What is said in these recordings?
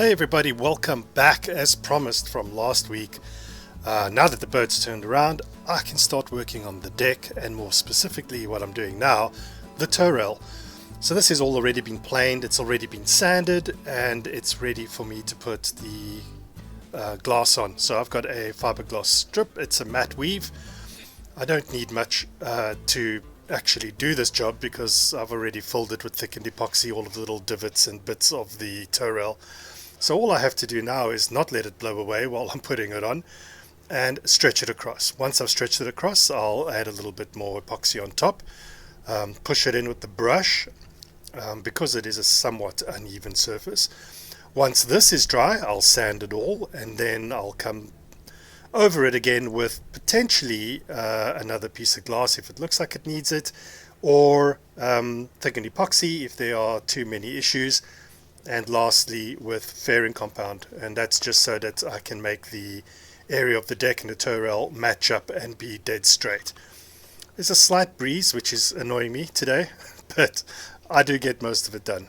Hey everybody, welcome back as promised from last week. Now that the boat's turned around, I can start working on the deck and more specifically what I'm doing now, the tow rail. So this has all already been planed, it's already been sanded, and it's ready for me to put the glass on. So I've got a fiberglass strip, it's a matte weave. I don't need much to actually do this job because I've already filled it with thickened epoxy, all of the little divots and bits of the tow rail. So all I have to do now is not let it blow away while I'm putting it on and stretch it across. Once I've stretched it across, I'll add a little bit more epoxy on top, push it in with the brush because it is a somewhat uneven surface. Once this is dry, I'll sand it all and then I'll come over it again with potentially another piece of glass if it looks like it needs it, or thickened epoxy if there are too many issues. And lastly with fairing compound, and that's just so that I can make the area of the deck and the tow rail match up and be dead straight. There's a slight breeze which is annoying me today, but I do get most of it done.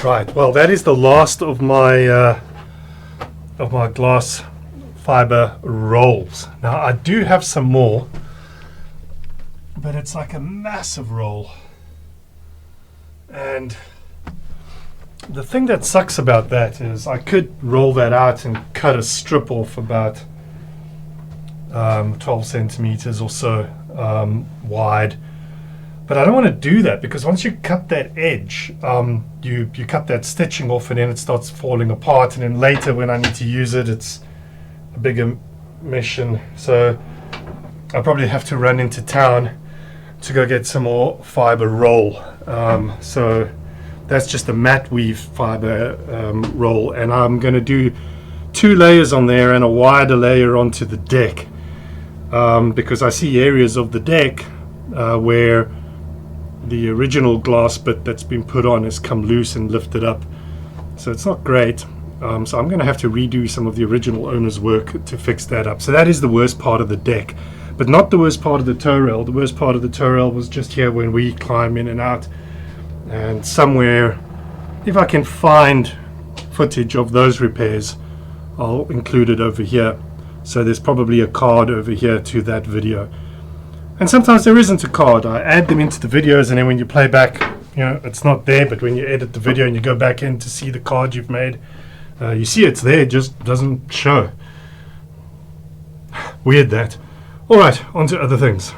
Right, well that is the last of my glass fiber rolls. Now I do have some more, but it's like a massive roll. And the thing that sucks about that is I could roll that out and cut a strip off about 12 centimeters or so wide. But I don't want to do that because once you cut that edge, you cut that stitching off and then it starts falling apart, and then later when I need to use it, it's a bigger mission. So I probably have to run into town to go get some more fiber roll. So that's just a matte weave fiber roll, and I'm going to do 2 layers on there and a wider layer onto the deck because I see areas of the deck where the original glass bit that's been put on has come loose and lifted up, so it's not great. So I'm going to have to redo some of the original owner's work to fix that up. So that is the worst part of the deck, but not the worst part of the tow rail. The worst part of the tow rail was just here when we climb in and out, and somewhere, if I can find footage of those repairs, I'll include it over here. So there's probably a card over here to that video. And sometimes there isn't a card. I add them into the videos, and then when you play back, you know, it's not there, but when you edit the video and you go back in to see the card you've made, you see it's there, it just doesn't show. Weird that. Alright, on to other things.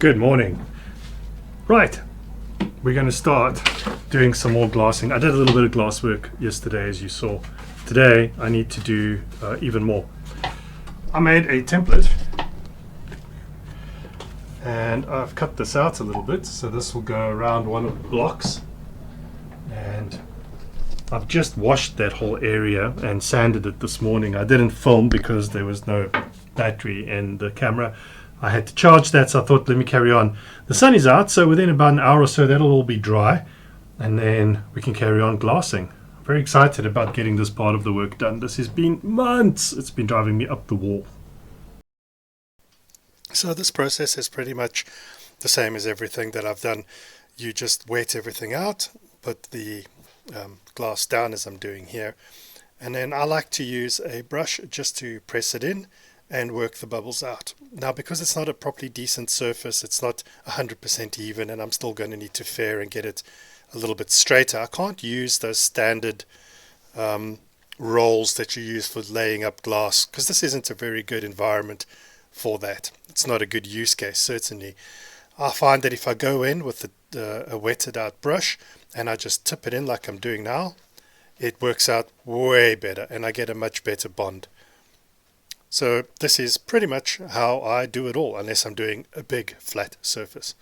Good morning. Right, we're going to start doing some more glassing. I did a little bit of glass work yesterday, as you saw. Today I need to do even more. I made a template and I've cut this out a little bit, so this will go around one of the blocks, and I've just washed that whole area and sanded it this morning. I didn't film because there was no battery in the camera. I had to charge that, so I thought, let me carry on. The sun is out, so within about an hour or so, that'll all be dry, and then we can carry on glassing. I'm very excited about getting this part of the work done. This has been months. It's been driving me up the wall. So this process is pretty much the same as everything that I've done. You just wet everything out, put the glass down as I'm doing here, and then I like to use a brush just to press it in and work the bubbles out. Now, because it's not a properly decent surface, it's not 100% even, and I'm still going to need to fair and get it a little bit straighter. I can't use those standard rolls that you use for laying up glass, because this isn't a very good environment for that. It's not a good use case, certainly. I find that if I go in with a wetted out brush and I just tip it in like I'm doing now, it works out way better and I get a much better bond. So this is pretty much how I do it all, unless I'm doing a big flat surface.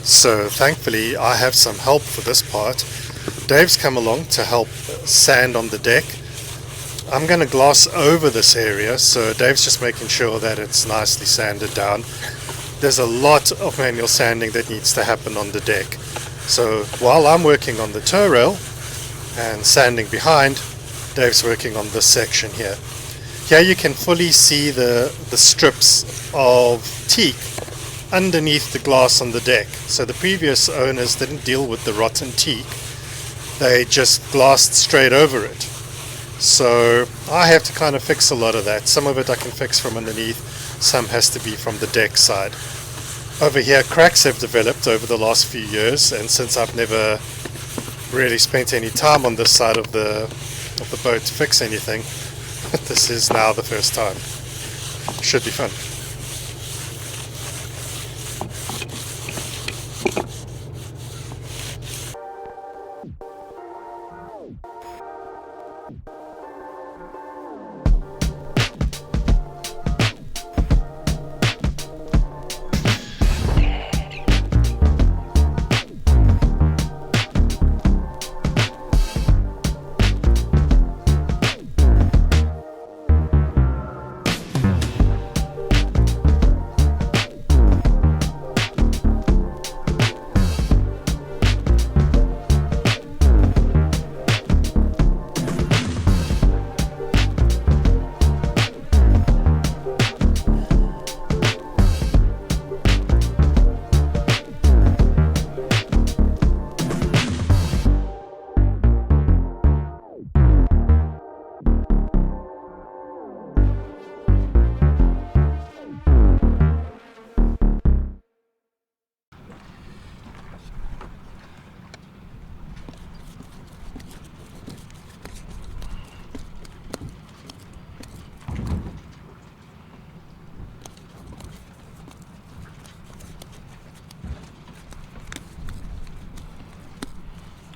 So thankfully I have some help for this part. Dave's come along to help sand on the deck. I'm going to gloss over this area, so Dave's just making sure that it's nicely sanded down. There's a lot of manual sanding that needs to happen on the deck. So while I'm working on the toe rail and sanding behind, Dave's working on this section here. Here you can fully see the strips of teak underneath the glass on the deck. So the previous owners didn't deal with the rotten teak, they just glassed straight over it. So I have to kind of fix a lot of that. Some of it I can fix from underneath, some has to be from the deck side. Over here cracks have developed over the last few years, and since I've never really spent any time on this side of the boat to fix anything, this is now the first time. Should be fun.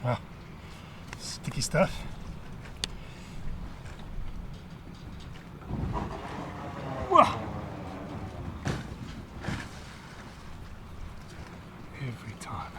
Wow, sticky stuff. Wow. Every time.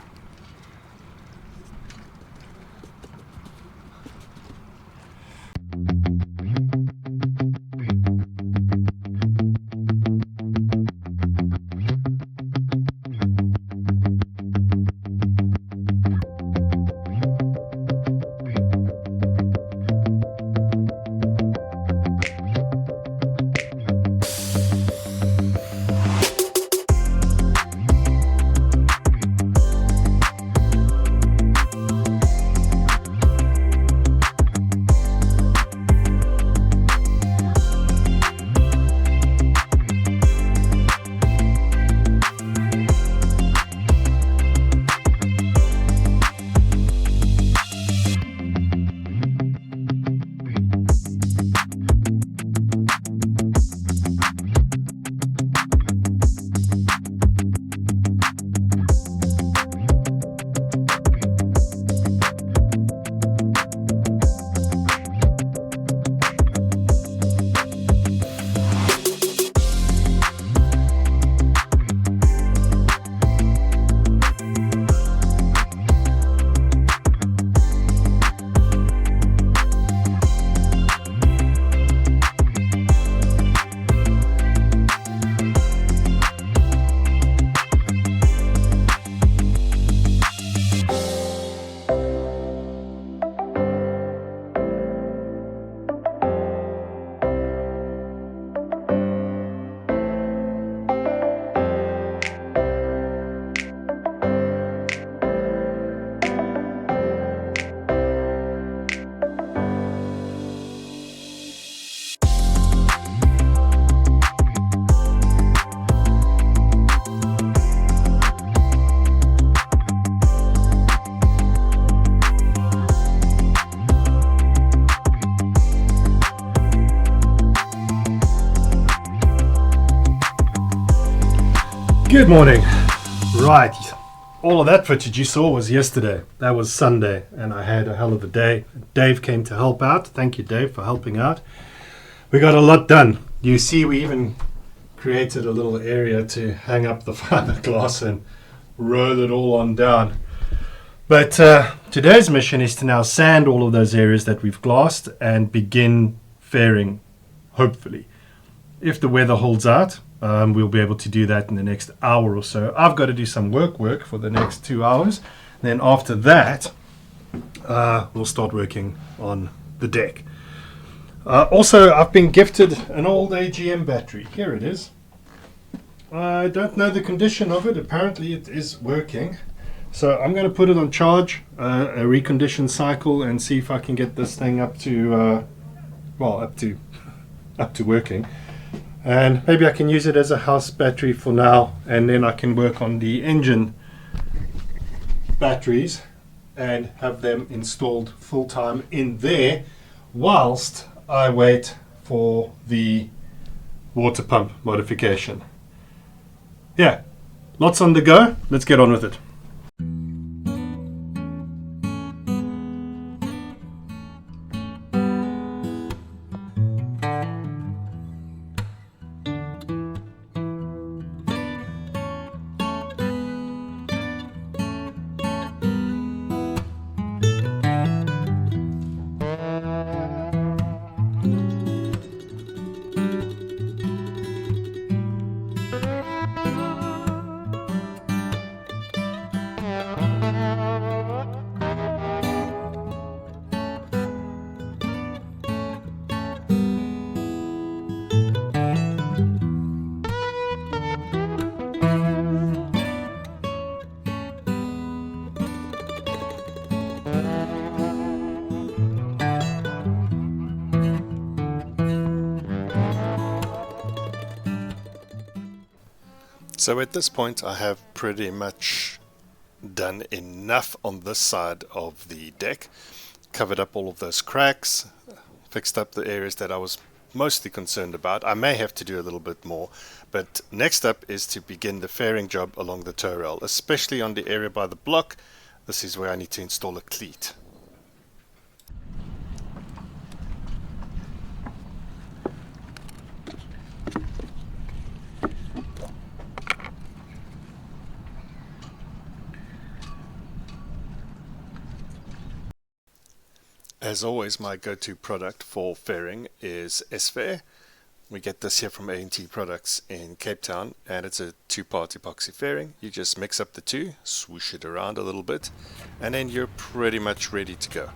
Good morning. Right, all of that footage you saw was yesterday. That was Sunday, and I had a hell of a day. Dave came to help out. Thank you, Dave, for helping out. We got a lot done. You see, we even created a little area to hang up the fiberglass and roll it all on down. But today's mission is to now sand all of those areas that we've glassed and begin fairing, hopefully. If the weather holds out, we'll be able to do that in the next hour or so. I've got to do some work for the next 2 hours. Then after that, we'll start working on the deck. Also, I've been gifted an old AGM battery. Here it is. I don't know the condition of it. Apparently it is working. So I'm going to put it on charge, a recondition cycle, and see if I can get this thing up to working. And maybe I can use it as a house battery for now, and then I can work on the engine batteries and have them installed full time in there whilst I wait for the water pump modification. Yeah, lots on the go. Let's get on with it. So at this point I have pretty much done enough on this side of the deck, covered up all of those cracks, fixed up the areas that I was mostly concerned about. I may have to do a little bit more, but next up is to begin the fairing job along the tow rail, especially on the area by the block. This is where I need to install a cleat. As always, my go-to product for fairing is S02E55. We get this here from A&T Products in Cape Town, and it's a 2-part epoxy fairing. You just mix up the two, swoosh it around a little bit, and then you're pretty much ready to go.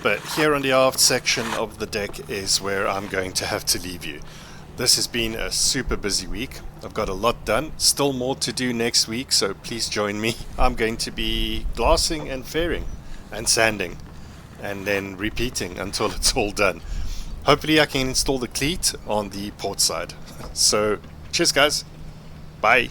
But here on the aft section of the deck is where I'm going to have to leave you. This has been a super busy week. I've got a lot done, still more to do next week, so please join me. I'm going to be glassing and fairing and sanding and then repeating until it's all done. Hopefully I can install the cleat on the port side. So cheers guys, bye.